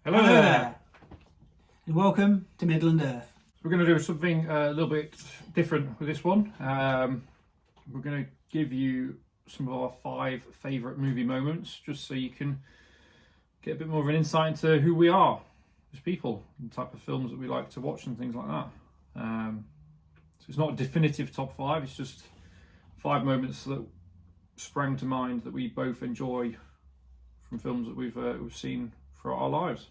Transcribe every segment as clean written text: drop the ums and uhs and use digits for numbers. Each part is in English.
Hello there, and welcome to Midland Earth. we're going to do something a little bit different with this one. We're going to give you some of our 5 favourite movie moments, just so you can get a bit more of an insight into who we are as people, and the type of films that we like to watch and things like that. So it's not a definitive top 5, it's just 5 moments that sprang to mind that we both enjoy from films that we've seen throughout our lives.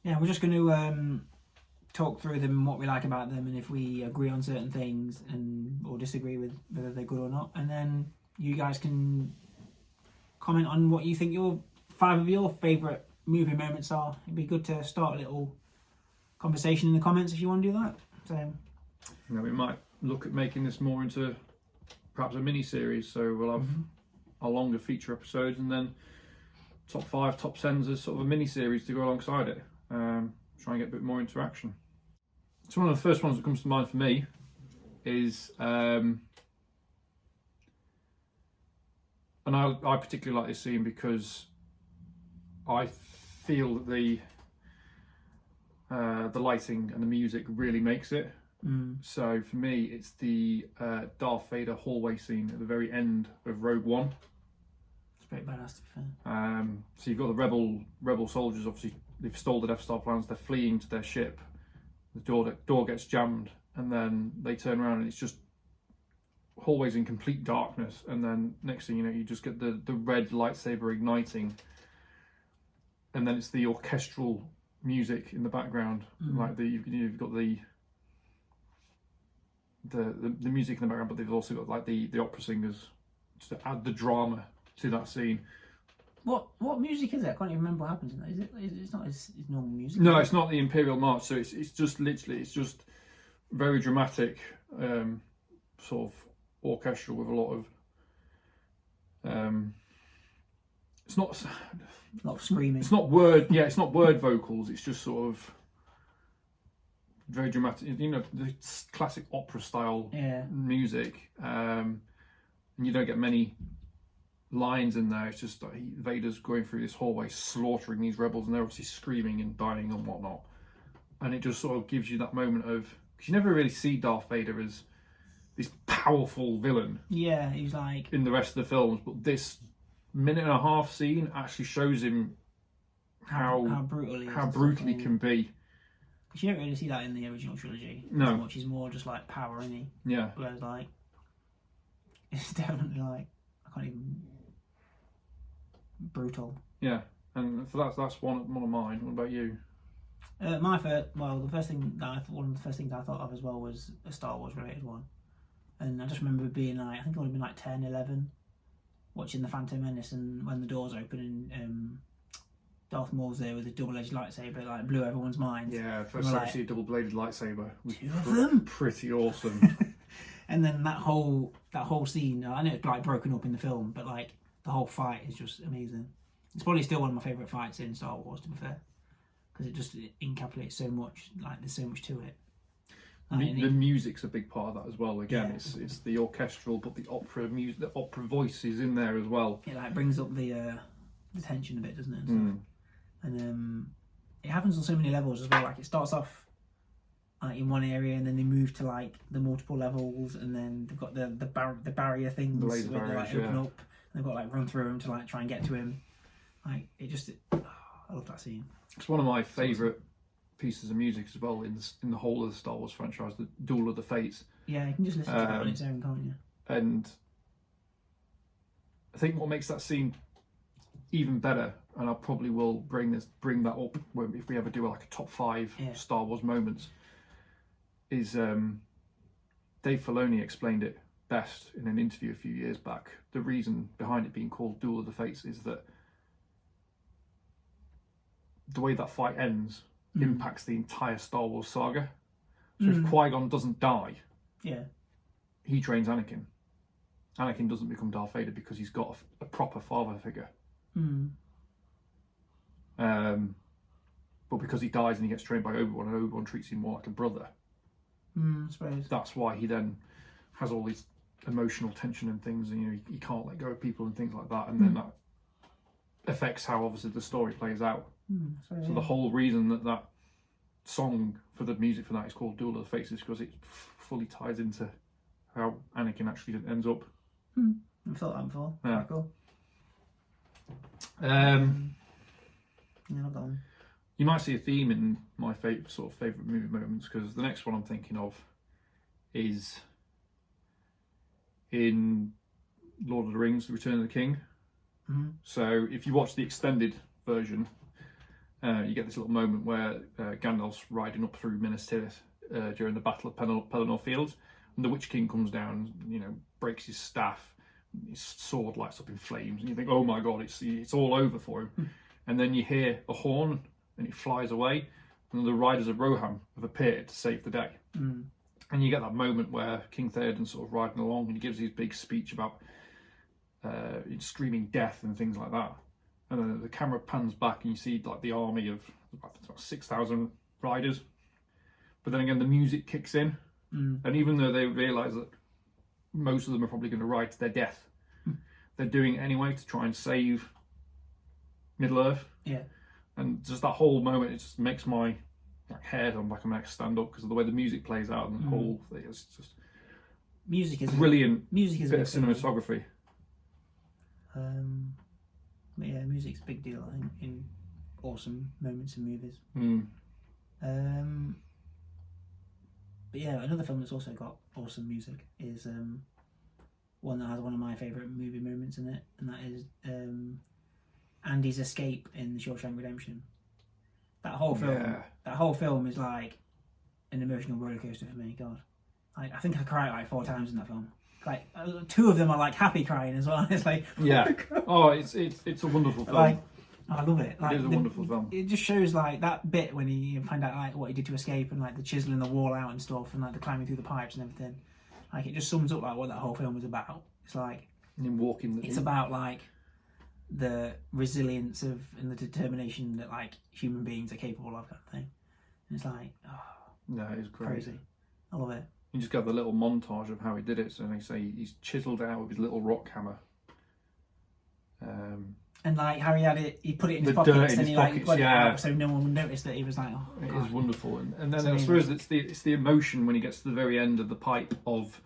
Yeah, we're just going to talk through them and what we like about them, and if we agree on certain things and or disagree with whether they're good or not. And then you guys can comment on what you think your 5 of your favourite movie moments are. It'd be good to start a little conversation in the comments if you want to do that. So, we might look at making this more into perhaps a mini series. So we'll have our longer feature episodes, and then top 5, top 10s as sort of a mini series to go alongside it. Try and get a bit more interaction. So one of the first ones that comes to mind for me is, and I particularly like this scene because I feel that the lighting and the music really makes it. So for me, it's the Darth Vader hallway scene at the very end of Rogue One. It's pretty badass, to be fair. So you've got the rebel soldiers. Obviously, they've stole the Death Star plans. They're fleeing to their ship. The door gets jammed, and then they turn around, and it's just hallways in complete darkness. And then next thing you know, you just get the red lightsaber igniting, and then it's the orchestral music in the background, like you've got the music in the background, but they've also got like the opera singers just to add the drama to that scene. What music is it? I can't even remember what happens in that. Is it? It's not his normal music. No, it's not the Imperial March. So it's just literally very dramatic, sort of orchestral with a lot of. It's not. A lot of screaming. It's not word. Yeah, it's not word vocals. It's just sort of very dramatic. You know, the classic opera style music. And you don't get many lines in there. It's just Vader's going through this hallway slaughtering these rebels, and they're obviously screaming and dying and whatnot, and it just sort of gives you that moment of, because you never really see Darth Vader as this powerful villain He's like in the rest of the films, but this minute and a half scene actually shows him how brutal he can be. Because you don't really see that in the original trilogy. No, as much. He's more just like power, isn't he? Yeah. Whereas like it's definitely like, I can't even. Brutal. Yeah, and so that's one of mine. What about you? One of the first things I thought of as well was a Star Wars related one, and I just remember being like, I think I would have been like 10, 11, watching The Phantom Menace, and when the doors open and Darth Maul's there with a double-edged lightsaber, like blew everyone's minds. Yeah, first time I see a double-bladed lightsaber. 2 of them. Pretty awesome. And then that whole scene, I know it's like broken up in the film, but like the whole fight is just amazing. It's probably still one of my favourite fights in Star Wars, to be fair, because it encapsulates so much. Like there's so much to it. The music's a big part of that as well. Again, it's the orchestral, but the opera music, the opera voice is in there as well. It like brings up the tension a bit, doesn't it? And it happens on so many levels as well. Like it starts off in one area, and then they move to like the multiple levels, and then they've got the barrier things the laser where barriers, they like open up, and they've got to like run through them to like try and get to him. Like I love that scene. It's one of my favourite pieces of music as well in the whole of the Star Wars franchise, the Duel of the Fates. Yeah, you can just listen to that on its own, can't you? And I think what makes that scene even better, and I probably will bring that up if we ever do like a top 5 Star Wars moments, is Dave Filoni explained it best in an interview a few years back. The reason behind it being called Duel of the Fates is that the way that fight ends impacts the entire Star Wars saga. So if Qui-Gon doesn't die, he trains Anakin. Anakin doesn't become Darth Vader because he's got a proper father figure. But because he dies and he gets trained by Obi-Wan, and Obi-Wan treats him more like a brother, I suppose. That's why he then has all these emotional tension and things, and he can't let go of people and things like that. And then that affects how obviously the story plays out. So the whole reason that song for the music for that is called Duel of the Fates is because it fully ties into how Anakin actually ends up. I've thought that before. Yeah. Quite cool. Yeah, I've got one. you might see a theme in my favourite movie moments, because the next one I'm thinking of is in Lord of the Rings: The Return of the King. So if you watch the extended version, you get this little moment where Gandalf's riding up through Minas Tirith during the Battle of Pelennor Fields, and the Witch King comes down, breaks his staff, his sword lights up in flames, and you think, oh my god, it's all over for him. And then you hear a horn, and it flies away, and the riders of Rohan have appeared to save the day. And you get that moment where King Theoden's sort of riding along, and he gives his big speech about screaming death and things like that. And then the camera pans back, and you see like the army of about 6,000 riders. But then again, the music kicks in, and even though they realise that most of them are probably going to ride to their death, they're doing it anyway to try and save Middle Earth. Yeah. And just that whole moment, it just makes my hair on the back of my neck stand up because of the way the music plays out, and the whole thing is just music is brilliant. Music is bit a of big thing. cinematography. But yeah, music's a big deal, I think, in awesome moments in movies. But yeah, another film that's also got awesome music is one that has one of my favourite movie moments in it, and that is Andy's escape in The Shawshank Redemption. That whole film is like an emotional rollercoaster for me. God, I think I cried like 4 times in that film. Like 2 of them are like happy crying as well. It's like it's a wonderful film. Like, I love it. Like, it is a wonderful film. It just shows like that bit when you find out like what he did to escape, and like the chiseling the wall out and stuff, and like the climbing through the pipes and everything. Like it just sums up like what that whole film was about. It's like it's about like the resilience of and the determination that like human beings are capable of, kind of thing. And it's like, it's great. Crazy. I love it. You just got the little montage of how he did it. So they say he's chiselled out with his little rock hammer. And like how he put it in his The dirt pockets, in and his he like pockets, put it yeah. out so no one would notice that he was like, oh, It God. is wonderful, and then It's I amazing. suppose it's the emotion when he gets to the very end of the pipe of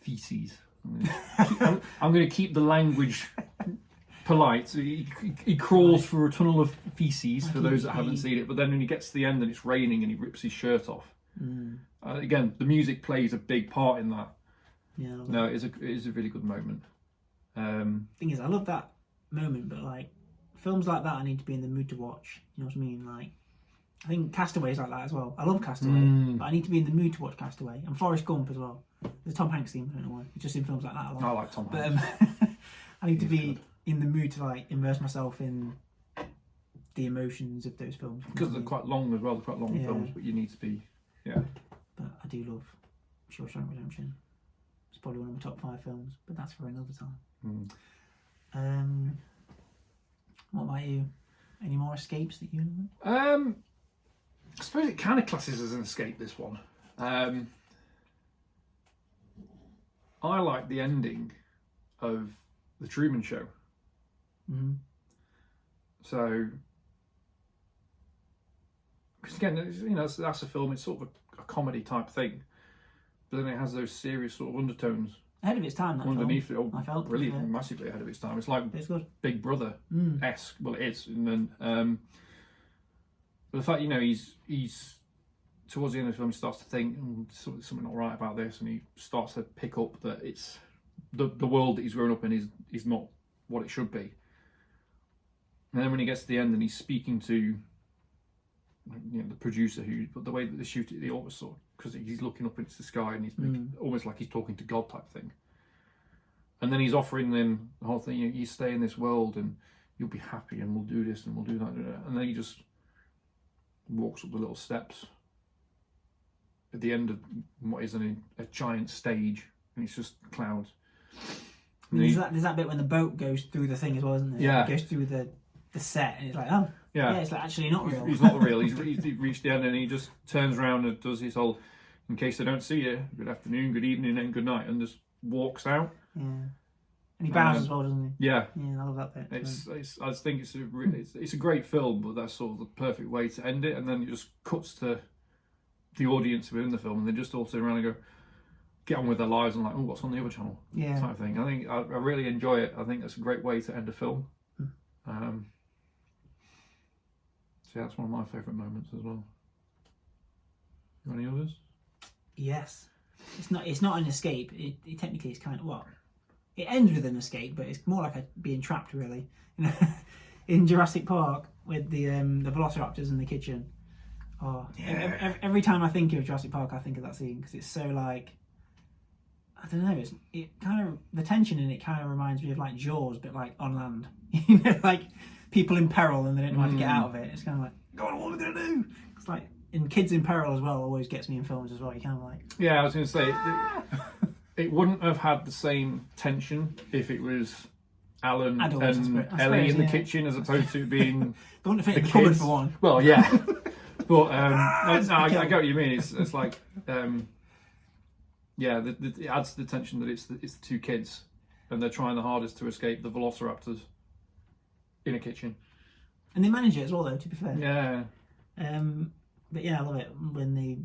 feces. I'm going to keep the language polite. So he crawls through a tunnel of feces for those that haven't seen it. But then when he gets to the end and it's raining and he rips his shirt off. Again, the music plays a big part in that. Yeah. No, it is a really good moment. Thing is, I love that moment, but like films like that, I need to be in the mood to watch. You know what I mean? Like, I think Castaway is like that as well. I love Castaway, but I need to be in the mood to watch Castaway, and Forrest Gump as well. The Tom Hanks theme, I don't know why. It's just in films like that a lot. I like Tom But Hanks. I need to be in the mood to like immerse myself in the emotions of those films. Because they're quite long as well. They're quite long films, but you need to be, But I do love Shawshank Redemption. It's probably one of my top 5 films, but that's for another time. What about you? Any more escapes that you know? I suppose it kind of classes as an escape, this one. I like the ending of The Truman Show. So, because again, that's a film. It's sort of a comedy type thing, but then it has those serious sort of undertones Ahead of its time, that underneath film. it. I felt brilliant, massively ahead of its time. It's like It's good. Big Brother-esque. Well, it is, and then but the fact he's towards the end of the film, he starts to think something not right about this, and he starts to pick up that it's the world that he's grown up in is not what it should be. And then when he gets to the end and he's speaking to the producer, but the way that they shoot it, they always sort of, because he's looking up into the sky and he's making, almost like he's talking to God type thing. And then he's offering them the whole thing, you stay in this world and you'll be happy and we'll do this and we'll do that. And then he just walks up the little steps at the end of what is a giant stage, and it's just clouds. There's that bit when the boat goes through the thing as well, isn't it? Yeah. It goes through the set, and it's like, oh, yeah, it's like actually not real. He's not real. He's reached the end, and he just turns around and does his whole, in case I don't see you, good afternoon, good evening, and good night, and just walks out. Yeah. And he bows as well, doesn't Yeah. he? Yeah, I love that bit. I just think it's a great film, but that's sort of the perfect way to end it. And then it just cuts to the audience within the film, and they just all turn around and go, get on with their lives, and like, oh, what's on the other channel? Yeah. Type of thing. I think I really enjoy it. I think that's a great way to end a film. So yeah, that's one of my favourite moments as well. Got any others? Yes. It's not an escape. It technically is kind of, well, it ends with an escape, but it's more like being trapped, really. In Jurassic Park with the velociraptors in the kitchen. Oh, yeah. Every time I think of Jurassic Park, I think of that scene because it's so like, I don't know. It kind of, the tension in it kind of reminds me of like Jaws, but like on land. You know, like people in peril and they don't know how to get out of it. It's kind of like, God, what are we gonna do? It's like, and kids in peril as well always gets me in films as well. You kind of like, yeah, I was going to say it wouldn't have had the same tension if it was Alan and Ellie in the kitchen as opposed to being they wouldn't fit the in the kids. cupboard for one. Well, yeah, but I get what you mean. It's like yeah, it adds to the tension that it's the two kids and they're trying the hardest to escape the velociraptors in a kitchen. And they manage it as well, though. To be fair. Yeah. But yeah, I love it when they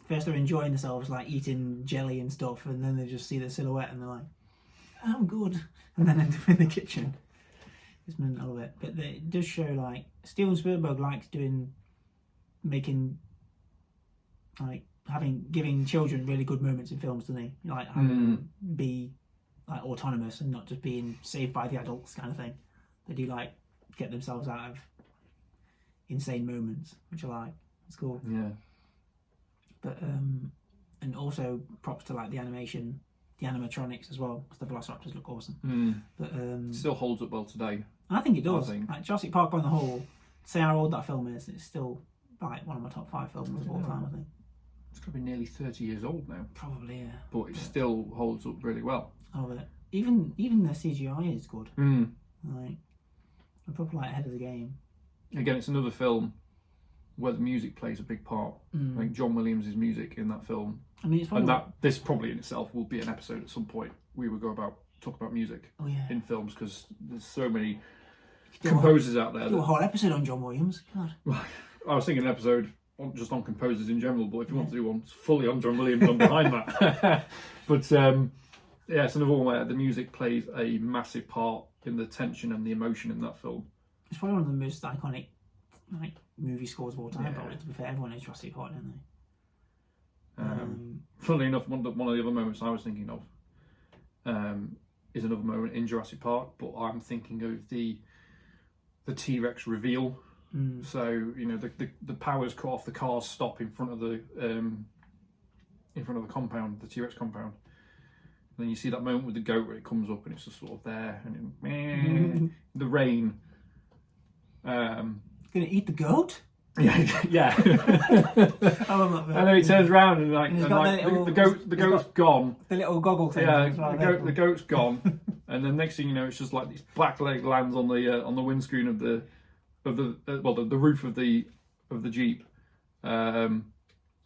first they're enjoying themselves, like eating jelly and stuff, and then they just see the silhouette and they're like, "I'm good," and then end up in the kitchen. It's meant, I love it. But it does show like Steven Spielberg likes giving children really good moments in films, doesn't he? Like having them be like autonomous and not just being saved by the adults, kind of thing. They do like get themselves out of insane moments, which I like. It's cool. Yeah. But and also props to like the animation, the animatronics as well, because the velociraptors look awesome. But still holds up well today. I think it does. Like Jurassic Park on the whole, say how old that film is, it's still like one of my top 5 films of all time, I think. It's probably nearly 30 years old now. Probably, yeah. But it still holds up really well. Oh, but even the CGI is good. Like, I'm probably like ahead of the game. Again, it's another film where the music plays a big part. I think John Williams' music in that film. I mean, it's probably this probably in itself will be an episode at some point. We will talk about music in films because there's so many composers out there. Do a whole episode on John Williams. God. Well, I was thinking an episode just on composers in general, but if you want to do one fully on John Williams, I'm behind that. But yeah, it's another one where the music plays a massive part in the tension and the emotion in that film. It's probably one of the most iconic like movie scores of all time. But to be fair, everyone knows Jurassic Park, don't they? Funnily enough, one of the other moments I was thinking of is another moment in Jurassic Park, but I'm thinking of the T-Rex reveal. So you know the power's cut off, the cars stop in front of the compound, the T-Rex compound. And then you see that moment with the goat where it comes up and it's just sort of there, and then, the rain. Gonna eat the goat? Yeah. I love that bit. And then he turns around and the goat's gone. The little goggle thing. Yeah, the goat's gone. And then next thing you know, it's just like this black leg lands on the windscreen of the roof of the Jeep, and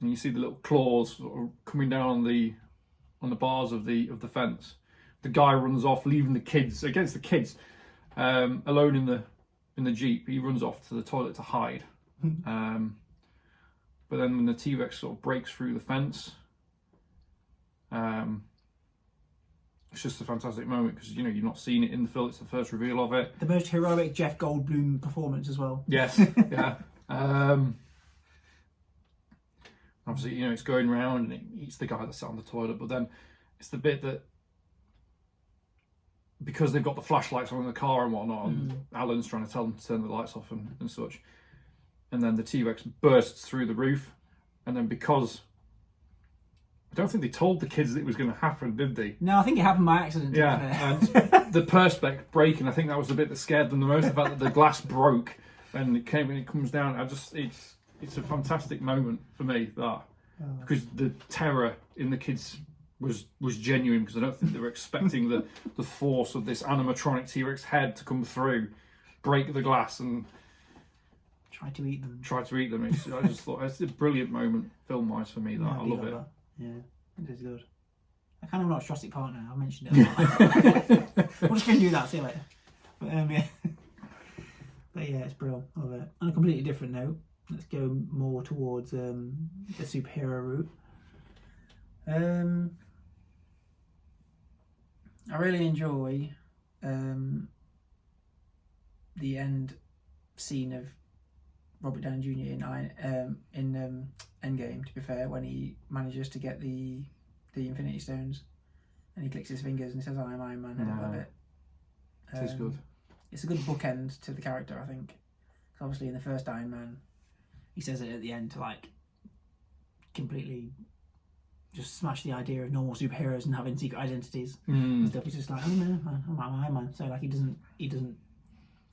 you see the little claws sort of coming down on the bars of the fence. The guy runs off, leaving the kids alone in the Jeep. He runs off to the toilet to hide. But then when the T-Rex sort of breaks through the fence, it's just a fantastic moment because you know you've not seen it in the film. It's the first reveal of it. The most heroic Jeff Goldblum performance as well. Yes, yeah. Obviously, you know it's going round and it eats the guy that's sat on the toilet. But then it's the bit that because they've got the flashlights on in the car and whatnot, and Alan's trying to tell them to turn the lights off and such. And then the T-Rex bursts through the roof, and then because I don't think they told the kids that it was going to happen, did they? No, I think it happened by accident. Yeah, and the perspex breaking, I think that was the bit that scared them the most. The fact that the glass broke and it comes down. It's a fantastic moment for me because the terror in the kids was genuine because I don't think they were expecting the force of this animatronic T-Rex head to come through, break the glass and try to eat them. I just thought it's a brilliant moment film-wise for me. I love it. Yeah, it is good. I kind of watched Jurassic Park now. I mentioned it a lot. We're just going to do that. See you later. But yeah. But yeah, it's brilliant. I love it. On a completely different note, let's go more towards the superhero route. I really enjoy the end scene of Robert Downey Jr. in Endgame. To be fair, when he manages to get the Infinity Stones, and he clicks his fingers and he says, "I'm Iron Man," and I love it. It is good. It's a good bookend to the character, I think. 'Cause obviously, in the first Iron Man, he says it at the end to like completely just smash the idea of normal superheroes and having secret identities and stuff. He's just like, "Oh no, I'm Iron Man." So like, he doesn't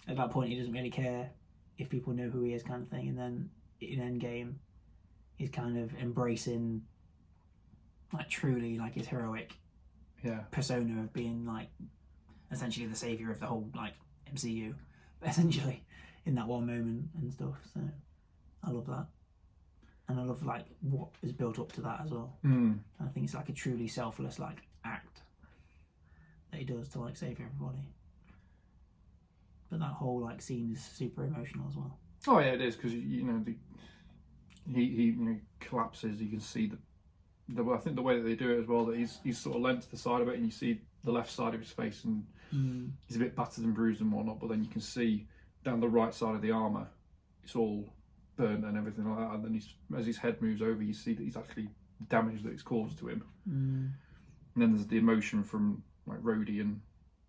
at that point he doesn't really care if people know who he is, kind of thing. And then in Endgame, he's kind of embracing like truly like his heroic persona of being like essentially the savior of the whole like MCU, essentially in that one moment and stuff. So I love that, and I love like what is built up to that as well. I think it's like a truly selfless like act that he does to like save everybody. But that whole like scene is super emotional as well. Oh yeah, it is, because he collapses. You can see the I think the way that they do it as well, that he's sort of leant to the side of it, and you see the left side of his face, and he's a bit battered and bruised and whatnot. But then you can see down the right side of the armor, it's all burnt and everything like that. And then as his head moves over, you see that he's actually damage that it's caused to him. And then there's the emotion from like Rhodey and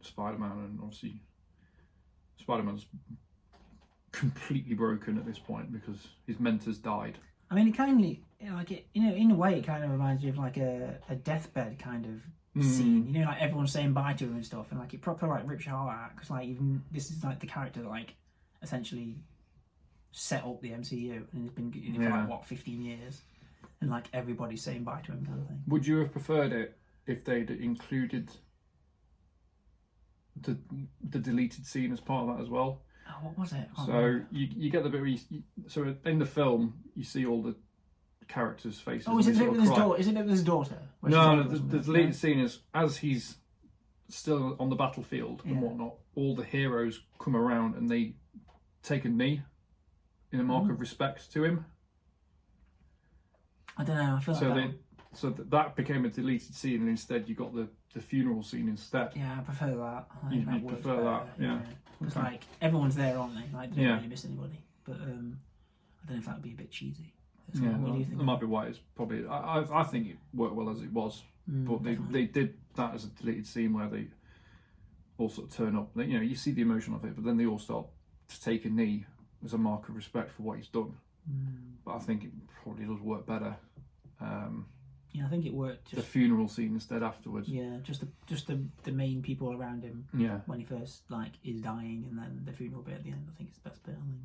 Spider-Man, and obviously Spider-Man's completely broken at this point because his mentor's died. I mean, it kind of like it, in a way, it kind of reminds me of like a deathbed kind of scene. Like everyone's saying bye to him and stuff, and like it proper like rips your heart out, because like even this is like the character that like essentially set up the MCU and has been in it for like what 15 years, and like everybody's saying bye to him, kind of thing. Would you have preferred it if they'd included the deleted scene as part of that as well? Oh, what was it? So you get the bit where so in the film you see all the characters' faces. Oh, is it with his daughter? Is it with his daughter? No, the deleted scene is as he's still on the battlefield and whatnot. All the heroes come around and they take a knee in a mark of respect to him. I don't know. I feel like that became a deleted scene, and instead you got the funeral scene instead. Yeah, I prefer that. You prefer that, yeah. Because like everyone's there, aren't they? Like they don't really miss anybody. But I don't know if that would be a bit cheesy. Yeah, what do you think? That might be why it's probably. I think it worked well as it was, but they did that as a deleted scene where they all sort of turn up. You see the emotion of it, but then they all start to take a knee as a mark of respect for what he's done. But I think it probably does work better. Yeah, I think it worked. The funeral scene instead afterwards. Yeah, just the main people around him. Yeah. When he first like is dying, and then the funeral bit at the end. I think it's the best bit. I think,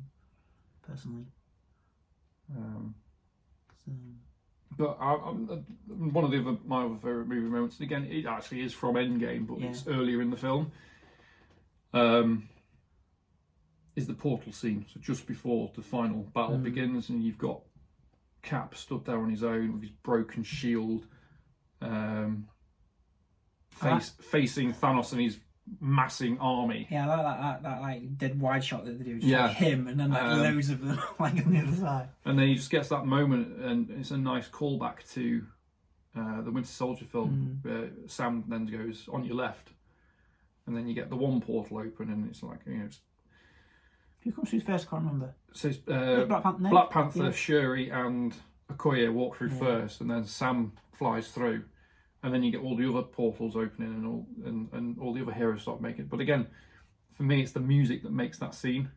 personally. But one of my other favourite movie moments, and again, it actually is from Endgame, but it's earlier in the film, is the portal scene. So just before the final battle begins, and you've got Cap stood there on his own with his broken shield, facing Thanos and his massing army. Yeah, I like that like dead wide shot that they do, just like him, and then like loads of them like on the other side. And then he just gets that moment, and it's a nice callback to the Winter Soldier film, where Sam then goes, "On your left," and then you get the one portal open, and it's like, Who comes through first? I can't remember. So Black Panther, Shuri, and Okoye walk through first, and then Sam flies through, and then you get all the other portals opening, and all the other heroes start making it. But again, for me, it's the music that makes that scene.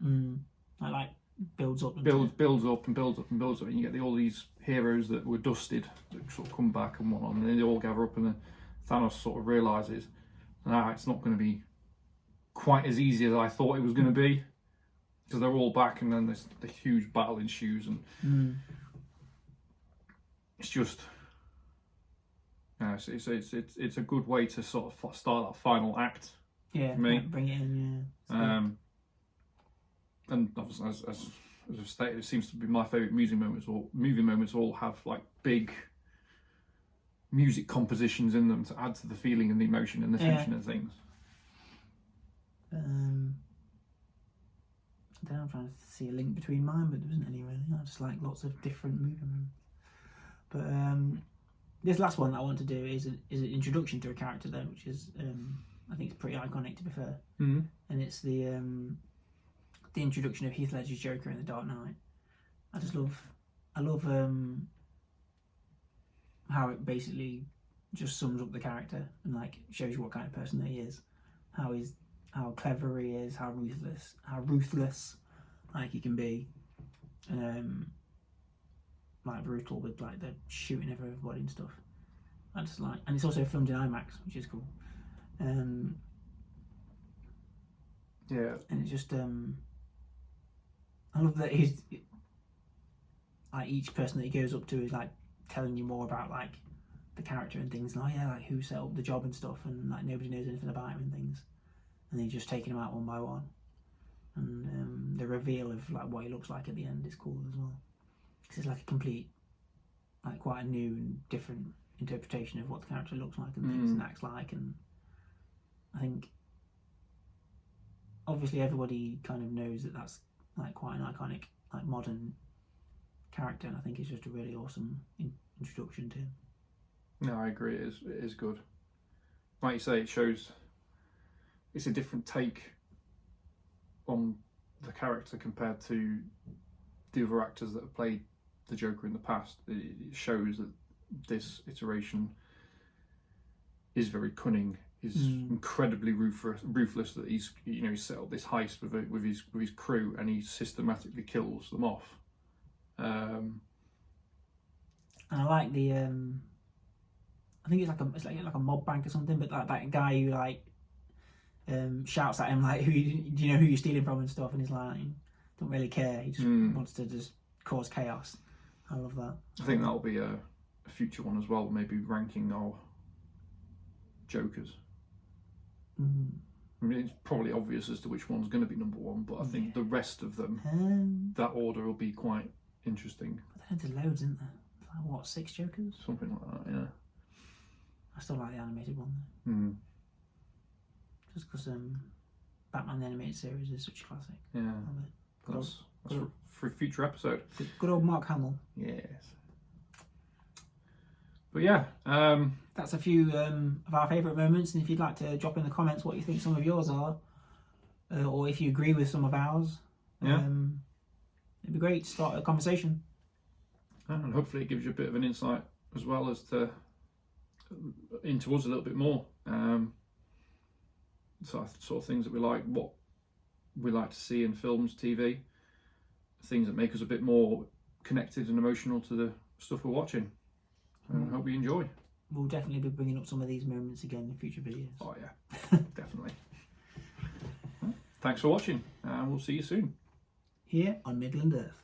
Like builds up, builds up, and you get all these heroes that were dusted that sort of come back and whatnot, and then they all gather up, and then Thanos sort of realizes, it's not going to be quite as easy as I thought it was going to be. Because they're all back, and then there's the huge battle ensues, and it's just, it's a good way to sort of start that final act. Yeah, for me. Bring it in. And obviously, as I've stated, it seems to be my favourite movie moments all have like big music compositions in them to add to the feeling and the emotion and the tension and things. I don't know, I'm trying to see a link between mine, but there isn't any really. I just like lots of different movie moments. But this last one that I want to do is an introduction to a character though, which is I think it's pretty iconic to be fair. Mm-hmm. And it's the introduction of Heath Ledger's Joker in The Dark Knight. I love how it basically just sums up the character and like shows you what kind of person he is, how clever he is, how ruthless like he can be, like brutal with like the shooting everybody and stuff. I just like, and it's also filmed in IMAX, which is cool. Yeah, and it's just I love that he's like each person that he goes up to is like telling you more about like the character and things, like like who set up the job and stuff, and like nobody knows anything about him and things, and he's just taking them out one by one, and the reveal of like what he looks like at the end is cool as well, because it's like a complete, like quite a new and different interpretation of what the character looks like and things and acts like. And I think obviously everybody kind of knows that that's like quite an iconic like modern character, and I think it's just a really awesome introduction to him. No, I agree. It is good. Like you say, it shows it's a different take on the character compared to the other actors that have played the Joker in the past. It shows that this iteration is very cunning, is incredibly ruthless. That he's he's set up this heist with his crew, and he systematically kills them off. And I like the I think it's like a mob bank or something, but like that guy who like shouts at him like, do you know who you're stealing from and stuff, and he's like, don't really care, he just wants to just cause chaos. I love that. I think that'll be a future one as well, maybe ranking our Jokers. I mean, it's probably obvious as to which one's going to be number one, but I think the rest of them, that order will be quite interesting. But there's loads, isn't there? Like, what, 6 Jokers? Something like that, yeah. I still like the animated one though. Just because Batman the Animated Series is such a classic. Yeah. That's for a future episode. Good old Mark Hamill. Yes. But yeah, that's a few of our favourite moments, and if you'd like to drop in the comments what you think some of yours are, or if you agree with some of ours, it'd be great to start a conversation. And hopefully it gives you a bit of an insight as well as to into us a little bit more. Sort of things that we like, what we like to see in films, TV, things that make us a bit more connected and emotional to the stuff we're watching. And I hope you enjoy. We'll definitely be bringing up some of these moments again in future videos. Oh yeah, definitely. Thanks for watching, and we'll see you soon. Here on Midland Earth.